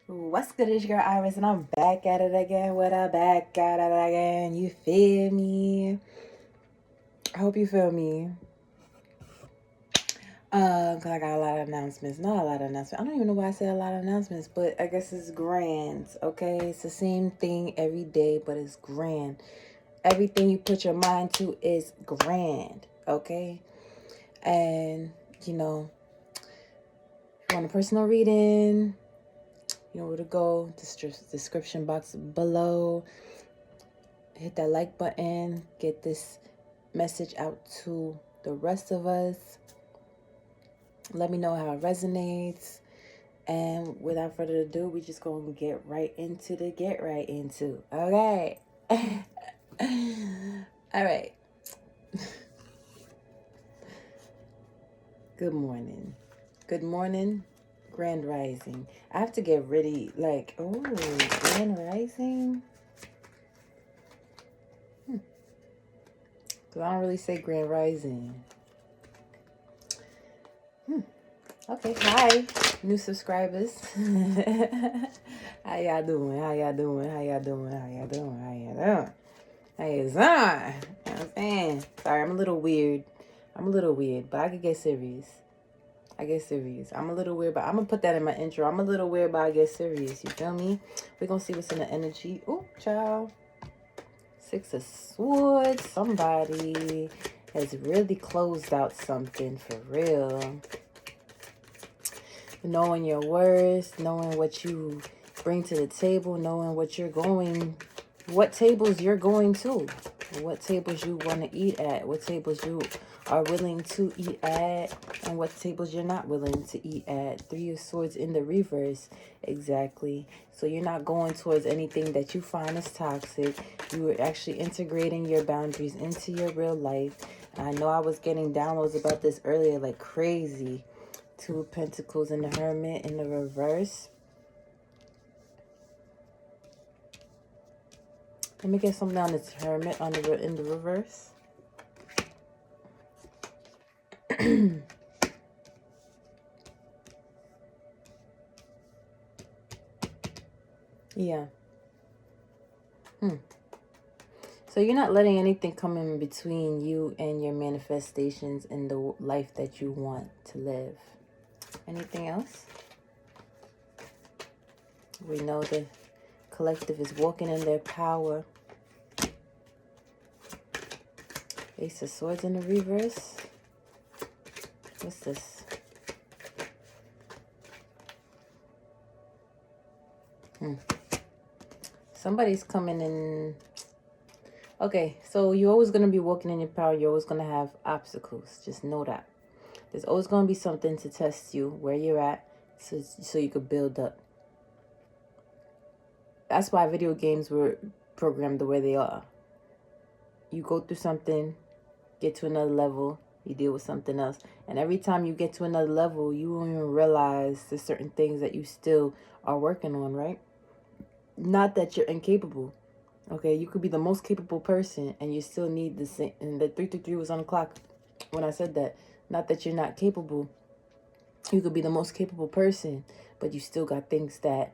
What's good, it's your girl Iris, and I'm back at it again with a back at it again. You feel me? I hope you feel me. Cause I got a lot of announcements. Not a lot of announcements. I don't even know why I said a lot of announcements, but I guess it's grand. Okay, it's the same thing every day, but it's grand. Everything you put your mind to is grand. Okay, and you know, if you want a personal reading, you know where to go. Description box below. Hit that like button. Get this message out to the rest of us. Let me know how it resonates. And without further ado, we just gonna get right into. Okay. All right. Good morning. Good morning. Grand Rising. I have to get ready. Grand Rising. Because I don't really say Grand Rising. Okay, hi, new subscribers. How y'all doing? How y'all doing? How y'all doing? How y'all doing? How y'all doing? How you doing? You know what I'm saying? Sorry, I'm a little weird, but I could get serious. I'm a little weird, but I'm gonna put that in my intro. I'm a little weird, but I get serious. You feel me? We're gonna see what's in the energy. Oh, child. 6 of Swords. Somebody has really closed out something for real. Knowing your worth, knowing what you bring to the table, knowing what tables you're going to, what tables you want to eat at, what tables you are willing to eat at, and what tables you're not willing to eat at. 3 of Swords in the reverse. Exactly. So you're not going towards anything that you find is toxic. You are actually integrating your boundaries into your real life. And I know I was getting downloads about this earlier like crazy. 2 of Pentacles and the Hermit in the reverse. Let me get something on this Hermit in the reverse. Yeah. So you're not letting anything come in between you and your manifestations and the life that you want to live. Anything else? We know the collective is walking in their power. Ace of Swords in the reverse. What's this? Somebody's coming in. Okay, so you're always going to be walking in your power. You're always going to have obstacles. Just know that. There's always going to be something to test you where you're at so you could build up. That's why video games were programmed the way they are. You go through something, get to another level, you deal with something else. And every time you get to another level, you won't even realize there's certain things that you still are working on, right? Not that you're incapable. Okay, you could be the most capable person and you still need the same. And the 333 was on the clock when I said that. Not that you're not capable. You could be the most capable person, but you still got things that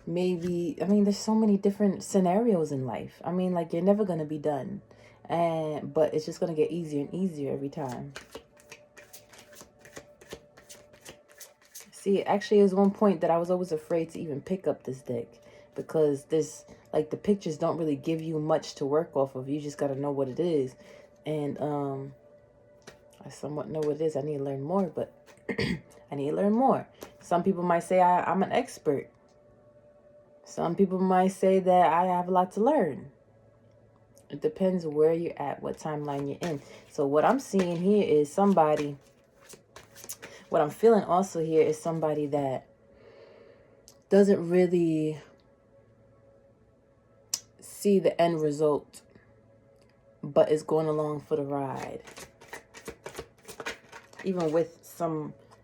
maybe, I mean, there's so many different scenarios in life. I mean, like, you're never going to be done. But it's just going to get easier and easier every time. See, actually, there's one point that I was always afraid to even pick up this deck. Because this, like, the pictures don't really give you much to work off of. You just got to know what it is. And I somewhat know what it is. I need to learn more, but I need to learn more. Some people might say I'm an expert. Some people might say that I have a lot to learn. It depends where you're at, what timeline you're in. So what I'm seeing here is somebody, what I'm feeling also here is somebody that doesn't really see the end result, but is going along for the ride. Even with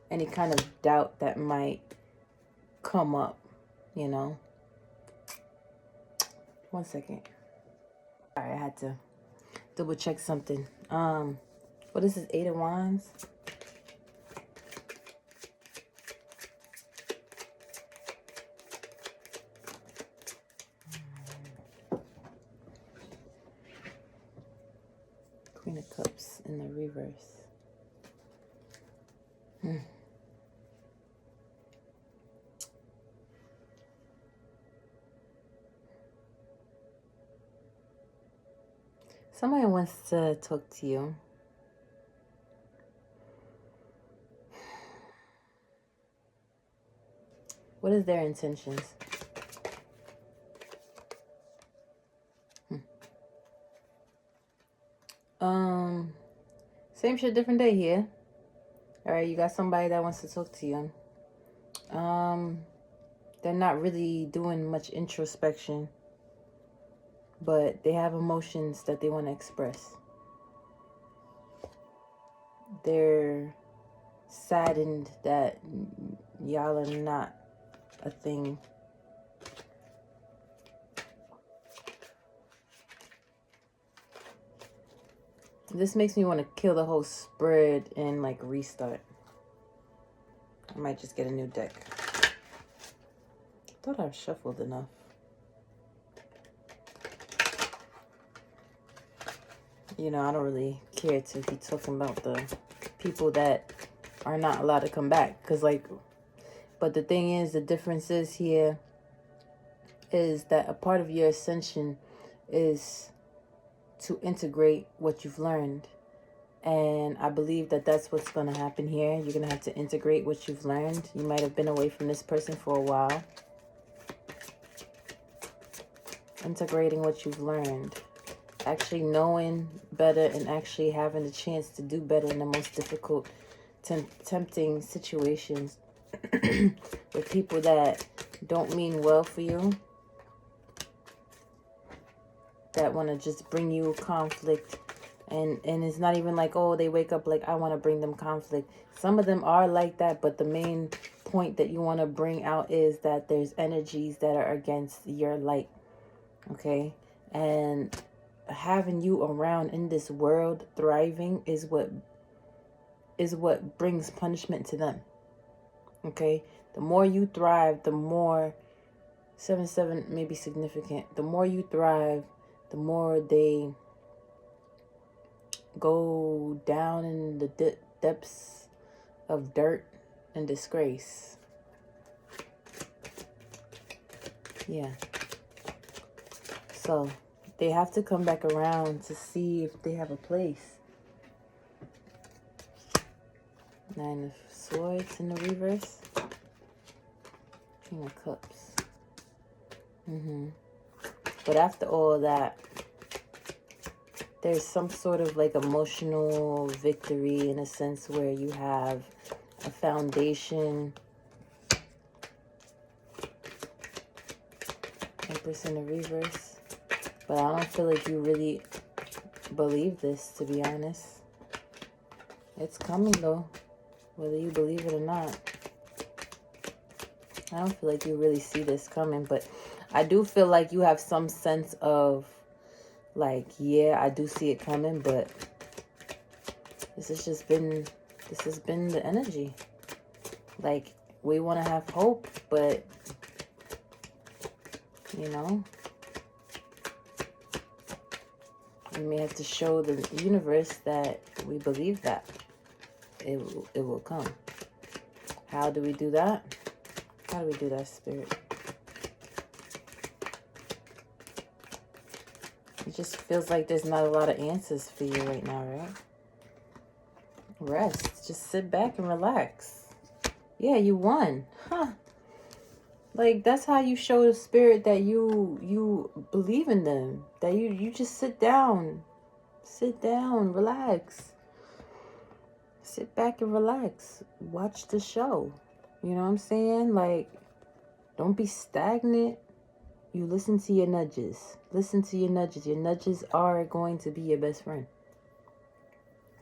any kind of doubt that might come up, you know. One second. All right, I had to double check something. What is this? 8 of Wands. Queen of Cups in the reverse. Somebody wants to talk to you. What is their intentions? Same shit, different day here. All right, you got somebody that wants to talk to you. They're not really doing much introspection, but they have emotions that they want to express. They're saddened that y'all are not a thing. This makes me want to kill the whole spread and like restart. I might just get a new deck. Thought I've shuffled enough. You know, I don't really care to be talking about the people that are not allowed to come back. Because like, but the thing is, the difference is here is that a part of your ascension is to integrate what you've learned. And I believe that that's what's going to happen here. You're going to have to integrate what you've learned. You might have been away from this person for a while. Integrating what you've learned. Actually knowing better and actually having the chance to do better in the most difficult, tempting situations with people that don't mean well for you. That want to just bring you conflict. And it's not even like, oh, they wake up like, I want to bring them conflict. Some of them are like that, but the main point that you want to bring out is that there's energies that are against your light. Okay? And having you around in this world thriving is what brings punishment to them. Okay? The more you thrive, the more 7-7 may be significant. The more you thrive, the more they go down in the depths of dirt and disgrace. Yeah. So they have to come back around to see if they have a place. 9 of Swords in the reverse. King of Cups. But after all that, there's some sort of like emotional victory in a sense where you have a foundation. Empress in the reverse. But I don't feel like you really believe this, to be honest. It's coming though, whether you believe it or not. I don't feel like you really see this coming, but I do feel like you have some sense of like, yeah, I do see it coming, but this has been the energy. Like, we want to have hope, but, you know, we may have to show the universe that we believe that it will come. How do we do that? How do we do that, Spirit? It just feels like there's not a lot of answers for you right now, right? Rest. Just sit back and relax. Yeah, you won. Huh. Like, that's how you show the Spirit that you believe in them. That you just sit down. Sit down. Relax. Sit back and relax. Watch the show. You know what I'm saying? Like, don't be stagnant. You listen to your nudges. Listen to your nudges. Your nudges are going to be your best friend.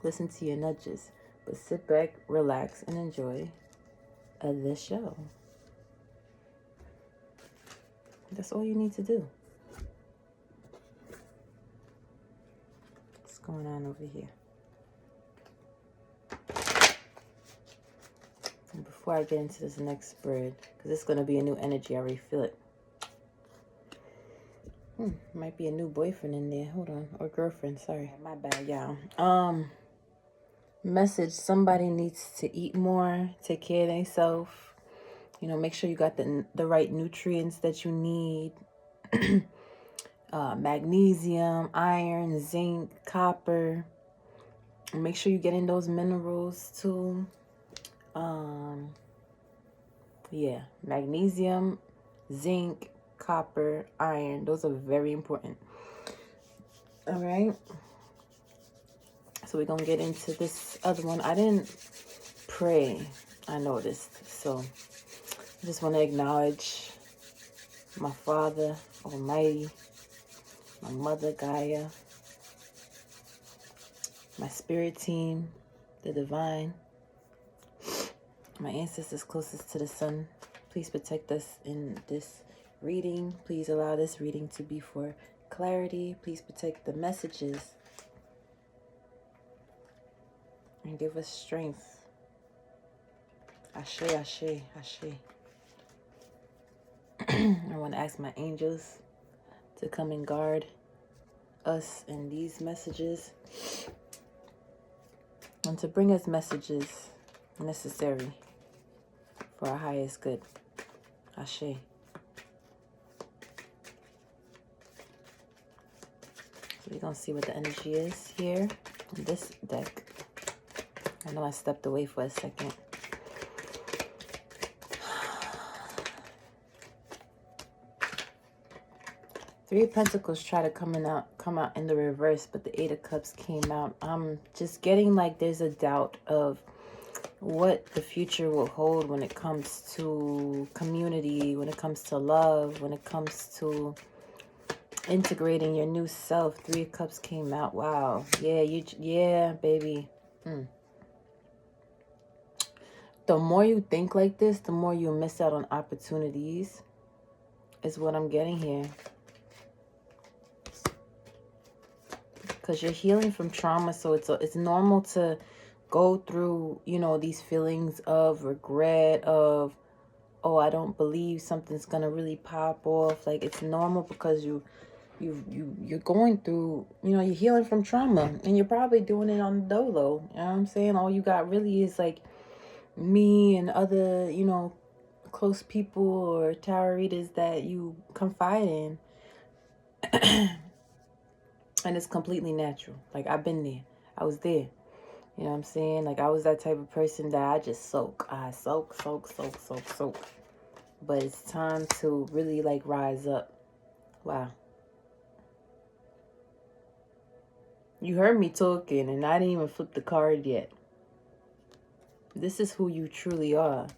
Listen to your nudges. But sit back, relax, and enjoy the show. That's all you need to do. What's going on over here? And before I get into this next spread, because it's going to be a new energy, I already feel it. Might be a new boyfriend in there. Hold on. Or girlfriend. Sorry. My bad, y'all. Message, somebody needs to eat more, take care of themselves. You know, make sure you got the right nutrients that you need. Magnesium, iron, zinc, copper. Make sure you get in those minerals too. Yeah, magnesium, zinc, copper, iron. Those are very important. All right. So we're going to get into this other one. I didn't pray, I noticed. So I just want to acknowledge my Father Almighty, my Mother Gaia, my spirit team, the divine, my ancestors closest to the sun. Please protect us in this reading. Please allow this reading to be for clarity. Please protect the messages and give us strength. Ashe, ashe, ashe. I want to ask my angels to come and guard us in these messages and to bring us messages necessary for our highest good. Ashe. So we're going to see what the energy is here on this deck. I know I stepped away for a second. Three of Pentacles try to come out in the reverse, but the Eight of Cups came out. I'm just getting like there's a doubt of what the future will hold when it comes to community, when it comes to love, when it comes to integrating your new self. Three of Cups came out. Wow. Yeah, baby. The more you think like this, the more you miss out on opportunities, is what I'm getting here. Because you're healing from trauma, so it's normal to go through, you know, these feelings of regret, of, oh, I don't believe something's gonna really pop off. Like, it's normal because you're going through, you know, you're healing from trauma, and you're probably doing it on the dolo. You know what I'm saying? All you got really is like me and other, you know, close people or tarot readers that you confide in. And it's completely natural. Like, I've been there. I was there. You know what I'm saying? Like, I was that type of person that I just soak. I soak. But it's time to really, like, rise up. Wow. You heard me talking, and I didn't even flip the card yet. This is who you truly are.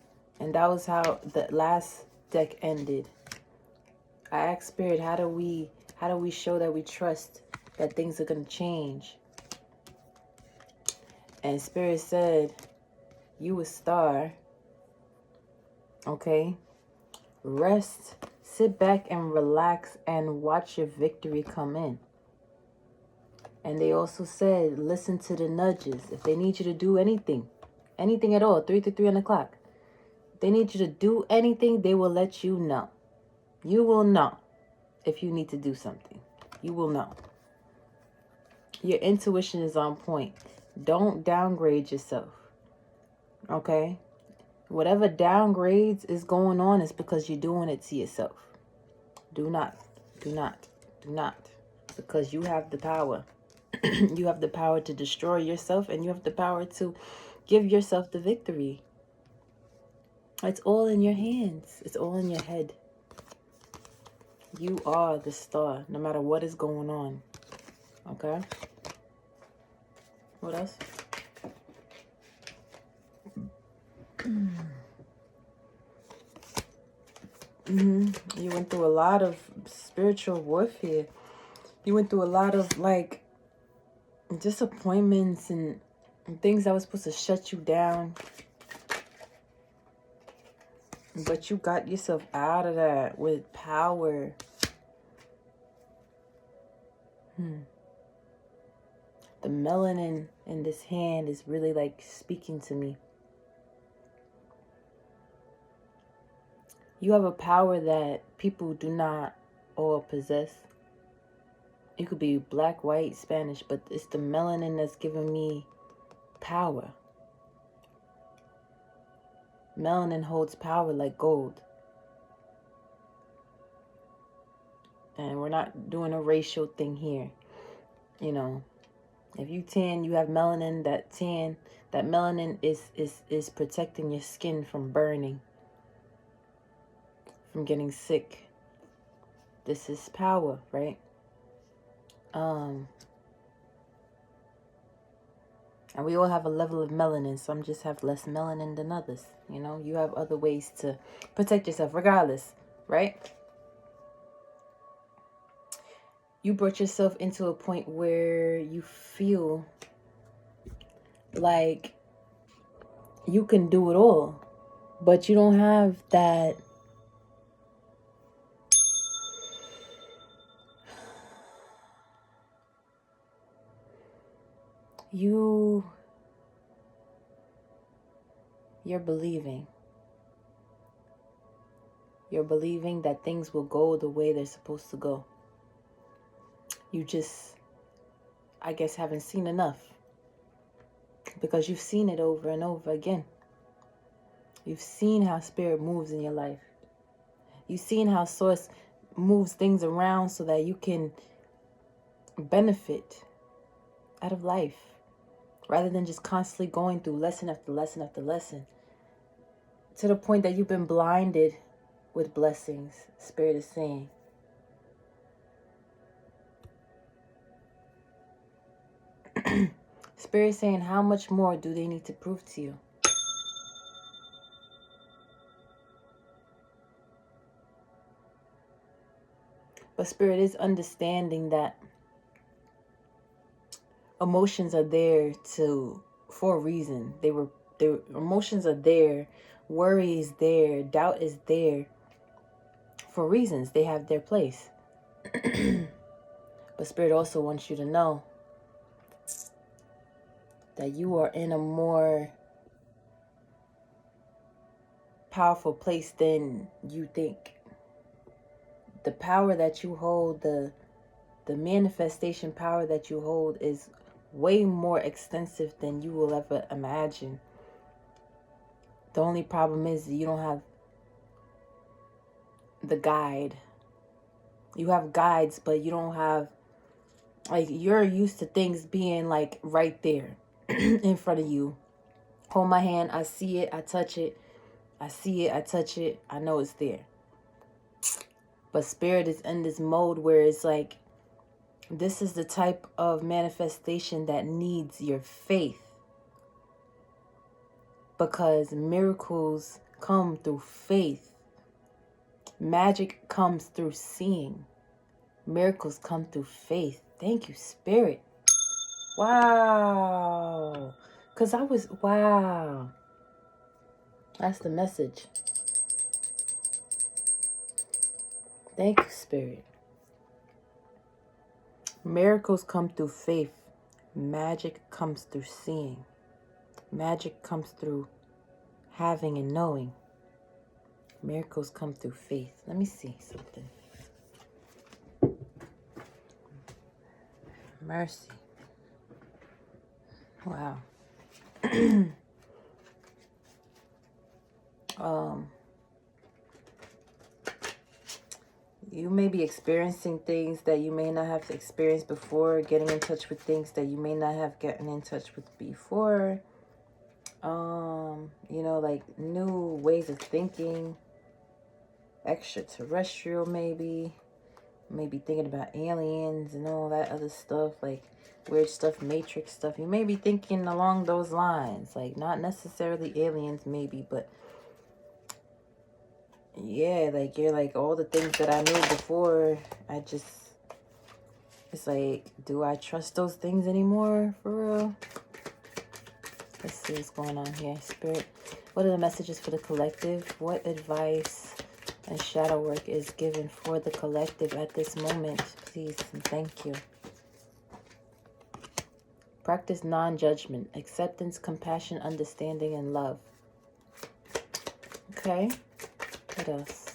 And that was how the last deck ended. I asked Spirit, how do we show that we trust that things are going to change? And Spirit said, you a star. Okay? Rest, sit back and relax and watch your victory come in. And they also said, listen to the nudges. If they need you to do anything at all, 3 to 3 on the clock, if they need you to do anything, they will let you know. You will know if you need to do something. You will know. Your intuition is on point. Don't downgrade yourself. Okay? Whatever downgrades is going on is because you're doing it to yourself. Do not. Because you have the power. You have the power to destroy yourself, and you have the power to give yourself the victory. It's all in your hands. It's all in your head. You are the star, no matter what is going on. Okay? What else? You went through a lot of spiritual warfare. You went through a lot of, like, disappointments and things that were supposed to shut you down. But you got yourself out of that with power. The melanin in this hand is really, like, speaking to me. You have a power that people do not all possess. You could be black, white, Spanish, but it's the melanin that's giving me power. Melanin holds power like gold. And we're not doing a racial thing here. You know, if you tan, you have melanin. That melanin is protecting your skin from burning, from getting sick. This is power, right? And we all have a level of melanin. Some just have less melanin than others. You know, you have other ways to protect yourself regardless, right? You brought yourself into a point where you feel like you can do it all, but you don't have that you're believing. You're believing that things will go the way they're supposed to go. You just, I guess, haven't seen enough, because you've seen it over and over again. You've seen how spirit moves in your life. You've seen how source moves things around so that you can benefit out of life, rather than just constantly going through lesson after lesson after lesson, to the point that you've been blinded with blessings. Spirit is saying, Spirit is saying, how much more do they need to prove to you? But Spirit is understanding that emotions are there for a reason. Emotions are there, worry is there, doubt is there for reasons. They have their place. But Spirit also wants you to know that you are in a more powerful place than you think. The power that you hold, the manifestation power that you hold is way more extensive than you will ever imagine. The only problem is you don't have the guide. You have guides, but you don't have, like, you're used to things being like right there in front of you. Hold my hand, I see it, I touch it. I see it, I touch it, I know it's there. But Spirit is in this mode where it's like, this is the type of manifestation that needs your faith. Because miracles come through faith. Magic comes through seeing. Miracles come through faith. Thank you, Spirit. Wow. Because wow. That's the message. Thank you, Spirit. Miracles come through faith. Magic comes through seeing. Magic comes through having and knowing. Miracles come through faith. Let me see something. Mercy. Wow. You may be experiencing things that you may not have experienced before, getting in touch with things that you may not have gotten in touch with before. You know, like new ways of thinking, extraterrestrial maybe thinking about aliens and all that other stuff, like weird stuff, matrix stuff. You may be thinking along those lines, like not necessarily aliens maybe, but yeah, like you're like, all the things that I knew before, it's like, do I trust those things anymore, for real? Let's see what's going on here. Spirit, what are the messages for the collective? What advice and shadow work is given for the collective at this moment, please and thank you? Practice non-judgment, acceptance, compassion, understanding, and love. Okay. What else?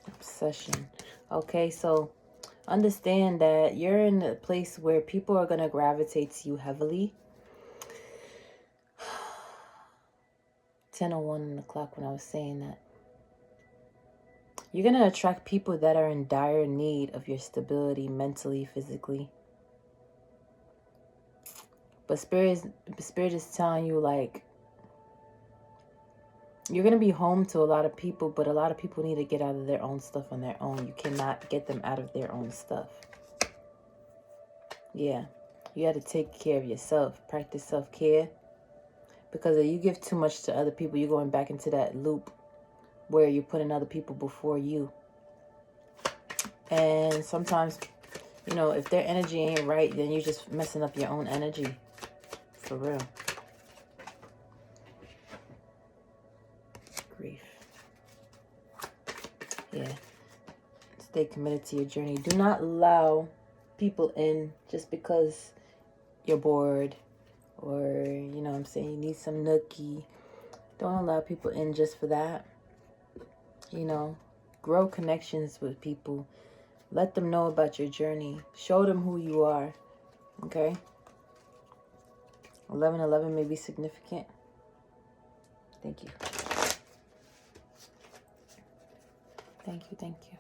Obsession. Okay, so Understand that you're in a place where people are going to gravitate to you heavily. 10:01 o'clock when I was saying that. You're going to attract people that are in dire need of your stability mentally, physically. But Spirit is telling you, like, you're going to be home to a lot of people, but a lot of people need to get out of their own stuff on their own. You cannot get them out of their own stuff. Yeah. You got to take care of yourself. Practice self-care. Because if you give too much to other people, you're going back into that loop where you're putting other people before you. And sometimes, you know, if their energy ain't right, then you're just messing up your own energy. For real. Grief. Yeah. Stay committed to your journey. Do not allow people in just because you're bored or, you know what I'm saying, you need some nookie. Don't allow people in just for that. You know, grow connections with people. Let them know about your journey. Show them who you are. Okay? 11:11 may be significant. Thank you. Thank you, thank you.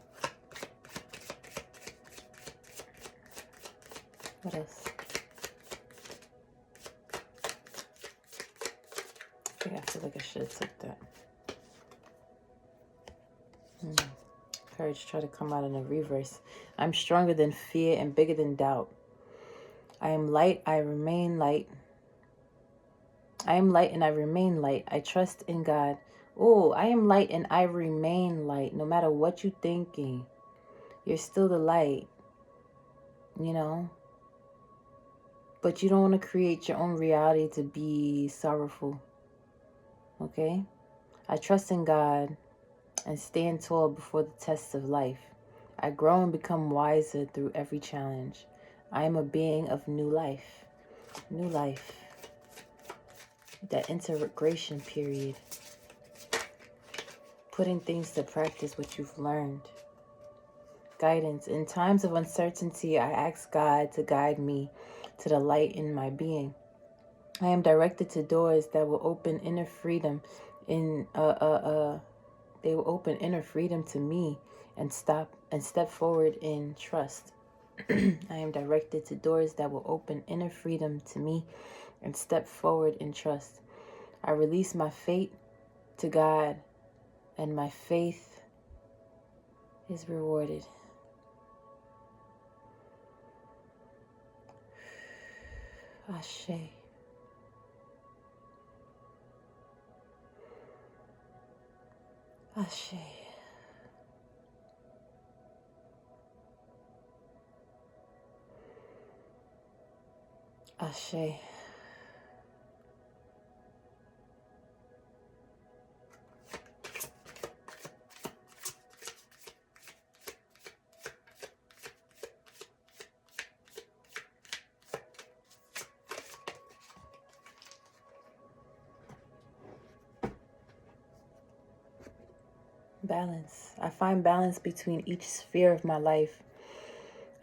What else? I feel like I should have took that. Courage try to come out in a reverse. I'm stronger than fear and bigger than doubt. I am light, I remain light. I am light and I remain light. I trust in God. Oh, I am light and I remain light. No matter what you're thinking, you're still the light. You know? But you don't want to create your own reality to be sorrowful. Okay? I trust in God and stand tall before the tests of life. I grow and become wiser through every challenge. I am a being of new life. New life. That integration period. Putting things to practice, what you've learned. Guidance. In times of uncertainty, I ask God to guide me to the light in my being. I am directed to doors that will open inner freedom they will open inner freedom to me and step forward in trust. I am directed to doors that will open inner freedom to me and step forward in trust. I release my fate to God, and my faith is rewarded. Ashe. Ashe. Ashe. Balance. I find balance between each sphere of my life.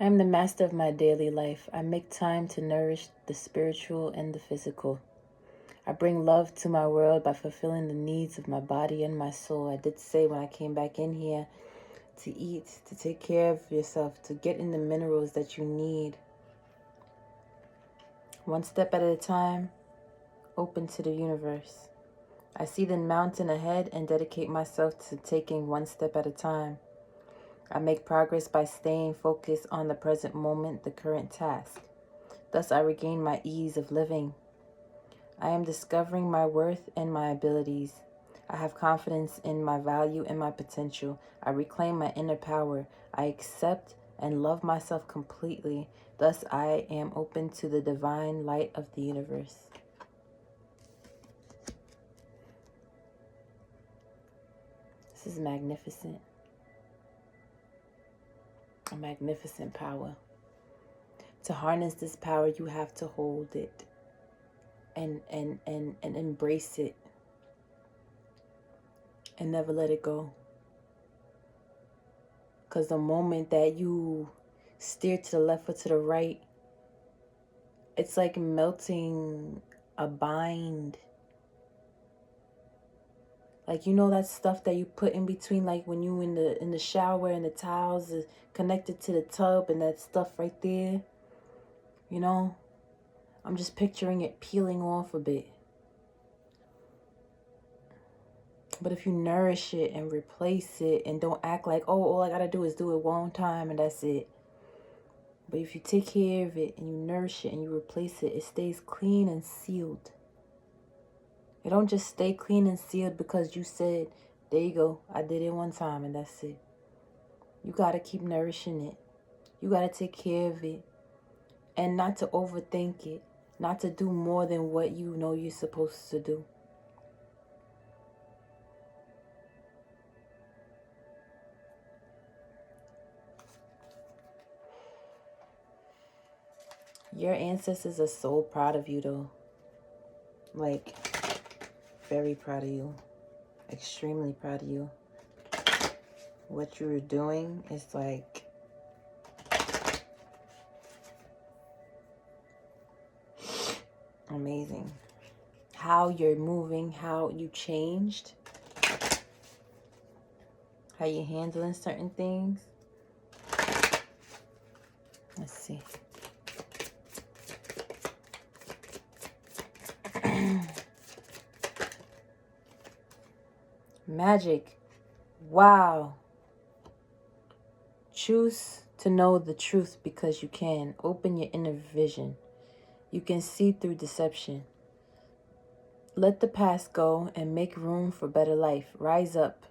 I am the master of my daily life. I make time to nourish the spiritual and the physical. I bring love to my world by fulfilling the needs of my body and my soul. I did say when I came back in here to eat, to take care of yourself, to get in the minerals that you need. One step at a time, open to the universe. I see the mountain ahead and dedicate myself to taking one step at a time. I make progress by staying focused on the present moment, the current task. Thus, I regain my ease of living. I am discovering my worth and my abilities. I have confidence in my value and my potential. I reclaim my inner power. I accept and love myself completely. Thus, I am open to the divine light of the universe. This is magnificent. A magnificent power. To harness this power, you have to hold it and embrace it and never let it go. Because the moment that you steer to the left or to the right. It's like melting a bind. Like, you know, that stuff that you put in between, like when you in the shower and the towels is connected to the tub and that stuff right there. You know, I'm just picturing it peeling off a bit. But if you nourish it and replace it and don't act like, oh, all I gotta do is do it one time and that's it. But if you take care of it and you nourish it and you replace it, it stays clean and sealed. It don't just stay clean and sealed because you said, there you go, I did it one time and that's it. You got to keep nourishing it. You got to take care of it. And not to overthink it. Not to do more than what you know you're supposed to do. Your ancestors are so proud of you though. Like, very proud of you. Extremely proud of you. What you were doing is like amazing. How you're moving, how you changed, how you're handling certain things. Let's see. Magic. Wow. Choose to know the truth because you can. Open your inner vision. You can see through deception. Let the past go and make room for better life. Rise up.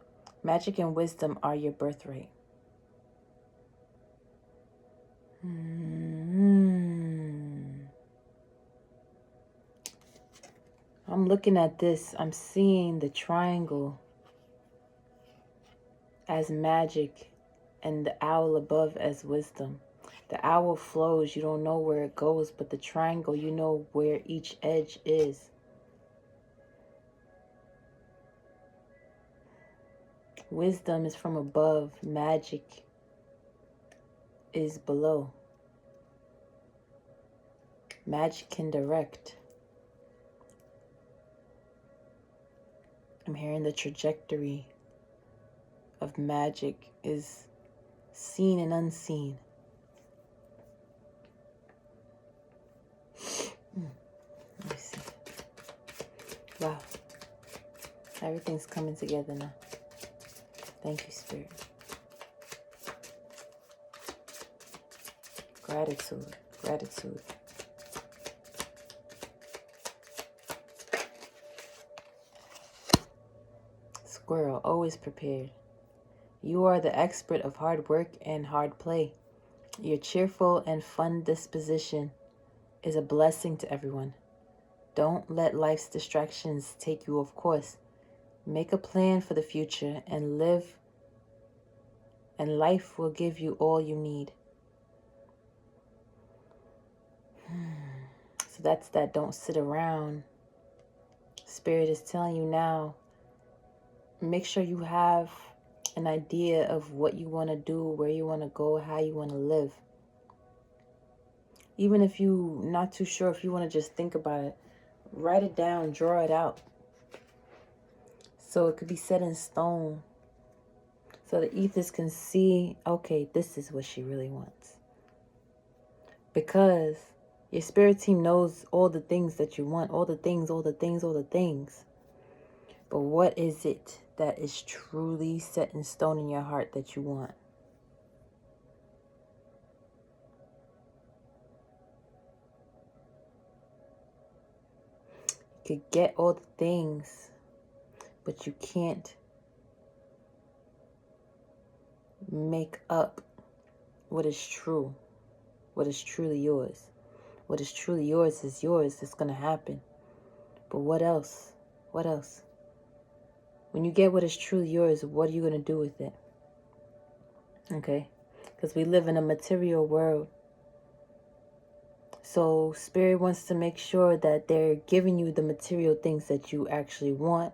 Magic and wisdom are your birthright. I'm looking at this. I'm seeing the triangle as magic and the owl above as wisdom. The owl flows. You don't know where it goes, but the triangle, you know where each edge is. Wisdom is from above. Magic is below. Magic can direct. I'm hearing the trajectory of magic is seen and unseen. Let me see. Wow. Everything's coming together now. Thank you, Spirit. Gratitude. Gratitude. Squirrel, always prepared. You are the expert of hard work and hard play. Your cheerful and fun disposition is a blessing to everyone. Don't let life's distractions take you off course. Make a plan for the future and live, and life will give you all you need. So that's that. Don't sit around. Spirit is telling you now, make sure you have an idea of what you want to do, where you want to go, how you want to live. Even if you're not too sure, if you want to just think about it, write it down, draw it out. So it could be set in stone. So the ethers can see, okay, this is what she really wants. Because your spirit team knows all the things that you want, all the things, all the things, all the things. But what is it that is truly set in stone in your heart that you want? You could get all the things, but you can't make up what is true, what is truly yours. What is truly yours is yours. It's going to happen. But what else? What else? When you get what is truly yours, what are you going to do with it? Okay? Because we live in a material world. So Spirit wants to make sure that they're giving you the material things that you actually want.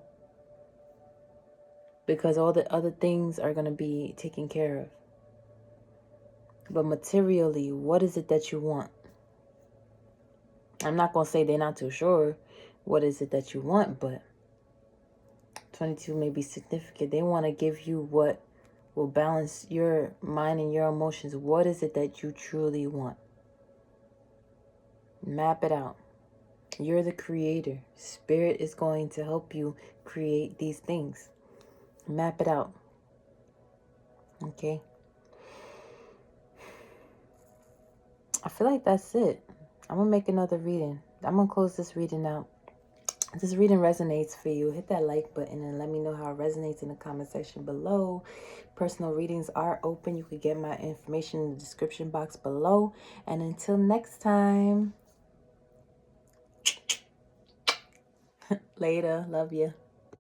Because all the other things are going to be taken care of. But materially, what is it that you want? I'm not going to say they're not too sure what is it that you want, but 22 may be significant. They want to give you what will balance your mind and your emotions. What is it that you truly want? Map it out. You're the creator. Spirit is going to help you create these things. Map it out. Okay? I feel like that's it. I'm going to make another reading. I'm going to close this reading out. If this reading resonates for you, hit that like button and let me know how it resonates in the comment section below. Personal readings are open. You can get my information in the description box below. And until next time, later. Love you.